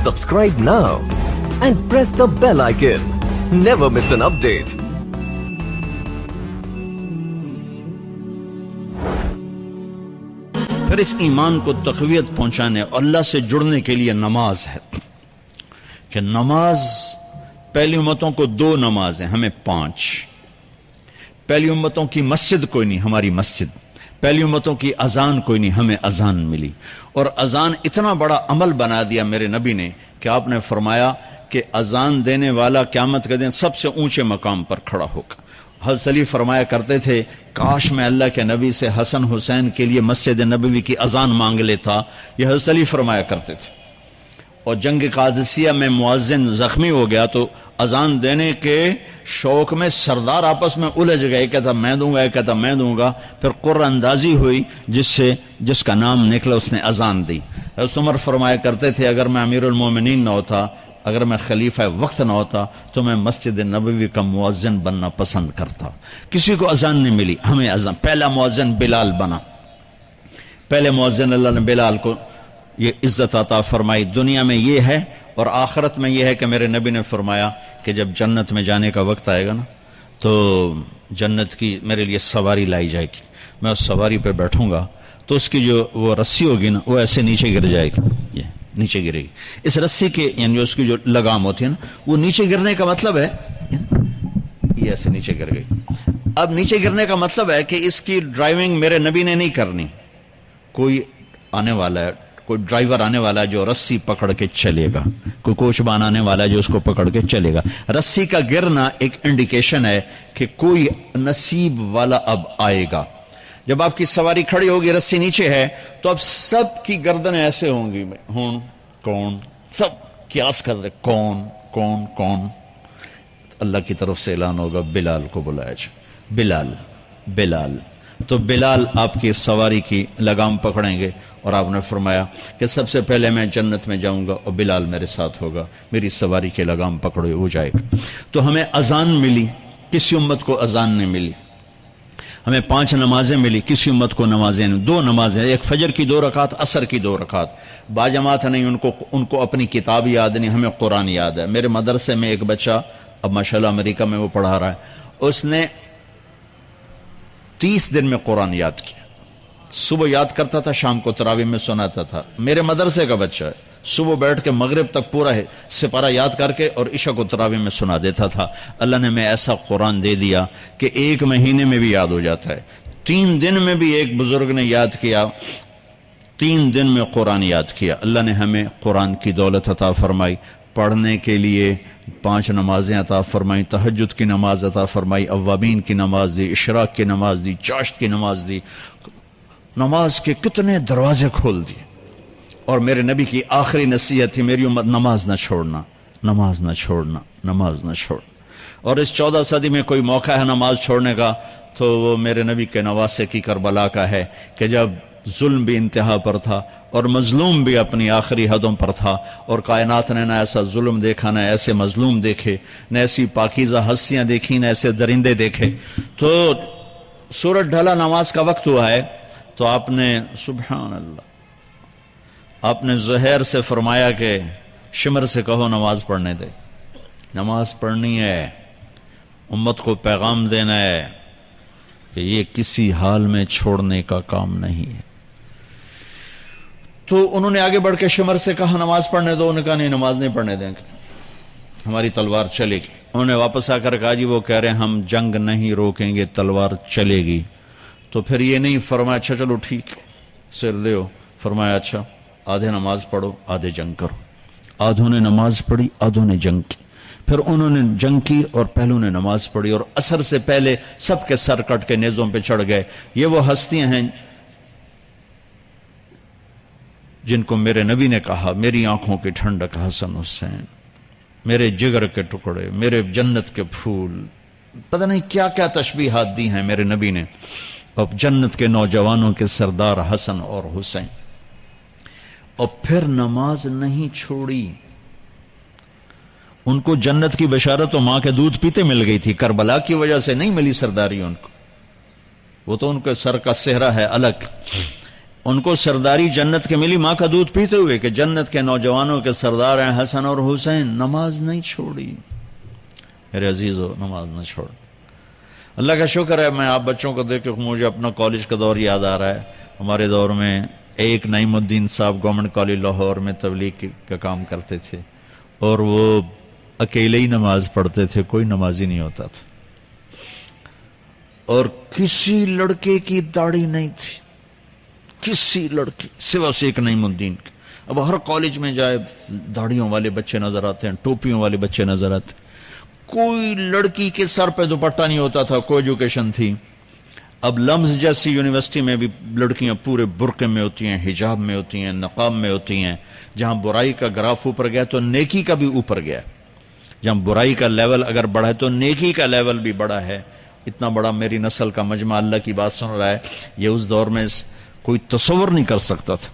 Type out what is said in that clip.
Subscribe now and press the bell icon. Never miss an update. پھر اس ایمان کو تقویت پہنچانے اور اللہ سے جڑنے کے لیے نماز ہے کہ نماز پہلی امتوں کو 2 نماز ہیں، ہمیں 5. پہلی امتوں کی مسجد کوئی نہیں، ہماری مسجد. پہلی امتوں کی اذان کوئی نہیں، ہمیں اذان ملی. اور اذان اتنا بڑا عمل بنا دیا میرے نبی نے کہ آپ نے فرمایا کہ اذان دینے والا قیامت کے دن سب سے اونچے مقام پر کھڑا ہوگا. حضرت علی فرمایا کرتے تھے کاش میں اللہ کے نبی سے حسن حسین کے لیے مسجد نبوی کی اذان مانگ لیتا. یہ حضرت علی فرمایا کرتے تھے. اور جنگ قادسیہ میں مؤذن زخمی ہو گیا تو اذان دینے کے شوق میں سردار آپس میں الجھ گئے، کہتا میں دوں گا، کہتا میں دوں گا. پھر قرہ اندازی ہوئی جس کا نام نکلا اس نے اذان دی. حضرت عمر فرمایا کرتے تھے اگر میں امیر المومنین نہ ہوتا، اگر میں خلیفہ وقت نہ ہوتا تو میں مسجد نبوی کا مؤذن بننا پسند کرتا. کسی کو اذان نہیں ملی، ہمیں اذان. پہلا مؤذن بلال بنا. پہلے مؤذن اللہ نے بلال کو یہ عزت عطا فرمائی. دنیا میں یہ ہے اور آخرت میں یہ ہے کہ میرے نبی نے فرمایا کہ جب جنت میں جانے کا وقت آئے گا نا تو جنت کی میرے لیے سواری لائی جائے گی. میں اس سواری پہ بیٹھوں گا تو اس کی جو وہ رسی ہوگی نا وہ ایسے نیچے گر جائے گی، یہ نیچے گرے گی. اس رسی کے یعنی اس کی جو لگام ہوتی ہے نا وہ نیچے گرنے کا مطلب ہے یہ ایسے نیچے گر گئی. اب نیچے گرنے کا مطلب ہے کہ اس کی ڈرائیونگ میرے نبی نے نہیں کرنی. کوئی آنے والا ہے، کوئی ڈرائیور آنے والا ہے جو رسی پکڑ کے چلے گا، کوئی کوچبان آنے والا ہے جو اس کو پکڑ کے چلے گا. رسی کا گرنا ایک انڈیکیشن ہے کہ کوئی نصیب والا اب آئے گا. جب آپ کی سواری کھڑی ہوگی، رسی نیچے ہے تو اب سب کی گردنیں ایسے ہوں گی، کون، سب قیاس کر رہے کون. اللہ کی طرف سے اعلان ہوگا بلال کو بلایا جائے. بلال تو بلال آپ کی سواری کی لگام پکڑیں گے اور آپ نے فرمایا کہ سب سے پہلے میں جنت میں جاؤں گا اور بلال میرے ساتھ ہوگا، میری سواری کی لگام پکڑے ہو جائے گا. تو ہمیں اذان ملی، کسی امت کو اذان نہیں ملی. ہمیں 5 نمازیں ملی، کسی امت کو نمازیں نہیں. 2 نمازیں، ایک فجر کی 2 رکعت، عصر کی 2 رکعت. باجماعت نہیں، ان کو اپنی کتاب یاد نہیں، ہمیں قرآن یاد ہے. میرے مدرسے میں ایک بچہ اب ماشاءاللہ امریکہ میں وہ پڑھا رہا ہے، اس نے 30 دن میں قرآن یاد کیا. صبح یاد کرتا تھا، شام کو تراویح میں سناتا تھا. میرے مدرسے کا بچہ ہے، صبح بیٹھ کے مغرب تک پورا ہے سپارہ یاد کر کے اور عشاء کو تراویح میں سنا دیتا تھا. اللہ نے میں ایسا قرآن دے دیا کہ 1 مہینے میں بھی یاد ہو جاتا ہے. 3 دن میں بھی ایک بزرگ نے یاد کیا، 3 دن میں قرآن یاد کیا. اللہ نے ہمیں قرآن کی دولت عطا فرمائی. پڑھنے کے لیے 5 نمازیں عطا فرمائی، تہجد کی نماز عطا فرمائی، اوابین کی نماز دی، اشراق کی نماز دی، چاشت کی نماز دی. نماز کے کتنے دروازے کھول دیے. اور میرے نبی کی آخری نصیحت تھی میری امت نماز نہ چھوڑنا، نماز نہ چھوڑنا، نماز نہ چھوڑنا. اور اس 14 صدی میں کوئی موقع ہے نماز چھوڑنے کا تو وہ میرے نبی کے نواسے کی کربلا کا ہے کہ جب ظلم بھی انتہا پر تھا اور مظلوم بھی اپنی آخری حدوں پر تھا اور کائنات نے نہ ایسا ظلم دیکھا، نہ ایسے مظلوم دیکھے، نہ ایسی پاکیزہ ہستیاں دیکھی، نہ ایسے درندے دیکھے. تو سورج ڈھلا، نماز کا وقت ہوا ہے تو آپ نے سبحان اللہ، آپ نے زہیر سے فرمایا کہ شمر سے کہو نماز پڑھنے دے. نماز پڑھنی ہے، امت کو پیغام دینا ہے کہ یہ کسی حال میں چھوڑنے کا کام نہیں ہے. تو انہوں نے آگے بڑھ کے شمر سے کہا نماز پڑھنے دو. انہوں نے کہا نہیں، نماز نہیں پڑھنے دیں گے، ہماری تلوار چلے گی. انہوں نے واپس آ کر کہا جی وہ کہہ رہے ہیں ہم جنگ نہیں روکیں گے، تلوار چلے گی. تو پھر یہ نہیں فرمایا اچھا چلو ٹھیک سر دیو، فرمایا اچھا آدھے نماز پڑھو آدھے جنگ کرو. آدھوں نے نماز پڑھی، آدھوں نے جنگ کی. پھر انہوں نے جنگ کی اور پہلوں نے نماز پڑھی اور عصر سے پہلے سب کے سر کٹ کے نیزوں پہ چڑھ گئے. یہ وہ ہستیاں ہیں جن کو میرے نبی نے کہا میری آنکھوں کی ٹھنڈک حسن حسین، میرے جگر کے ٹکڑے، میرے جنت کے پھول. پتہ نہیں کیا کیا تشبیہات دی ہیں میرے نبی نے. اب جنت کے نوجوانوں کے سردار حسن اور حسین. اور پھر نماز نہیں چھوڑی. ان کو جنت کی بشارت تو ماں کے دودھ پیتے مل گئی تھی، کربلا کی وجہ سے نہیں ملی سرداری ان کو. وہ تو ان کے سر کا صحرا ہے الگ. ان کو سرداری جنت کے ملی ماں کا دودھ پیتے ہوئے کہ جنت کے نوجوانوں کے سردار ہیں حسن اور حسین، نماز نہیں چھوڑی۔ میرے عزیزو، نماز نہ چھوڑ۔ اللہ کا شکر ہے، میں آپ بچوں کو دیکھ کے مجھے اپنا کالج کا دور یاد آ رہا ہے۔ ہمارے دور میں ایک نعیم الدین صاحب گورنمنٹ کالج لاہور میں تبلیغ کا کام کرتے تھے، اور وہ اکیلے ہی نماز پڑھتے تھے، کوئی نمازی نہیں ہوتا تھا، اور کسی لڑکے کی داڑھی نہیں تھی، کسی لڑکی سوا سے ایک نعیم الدین کی۔ اب ہر کالج میں جائے داڑھیوں والے بچے نظر آتے ہیں، ٹوپیوں والے بچے نظر آتے ہیں، کوئی لڑکی کے سر پہ دوپٹہ نہیں ہوتا تھا، کوئی ایجوکیشن تھی۔ اب لمز جیسی یونیورسٹی میں بھی لڑکیاں پورے برقعے میں ہوتی ہیں، حجاب میں ہوتی ہیں، نقاب میں ہوتی ہیں۔ جہاں برائی کا گراف اوپر گیا تو نیکی کا بھی اوپر گیا، جہاں برائی کا لیول اگر بڑھا ہے تو نیکی کا لیول بھی بڑا ہے۔ اتنا بڑا میری نسل کا مجمع اللہ کی بات سن رہا ہے، یہ اس دور میں کوئی تصور نہیں کر سکتا تھا۔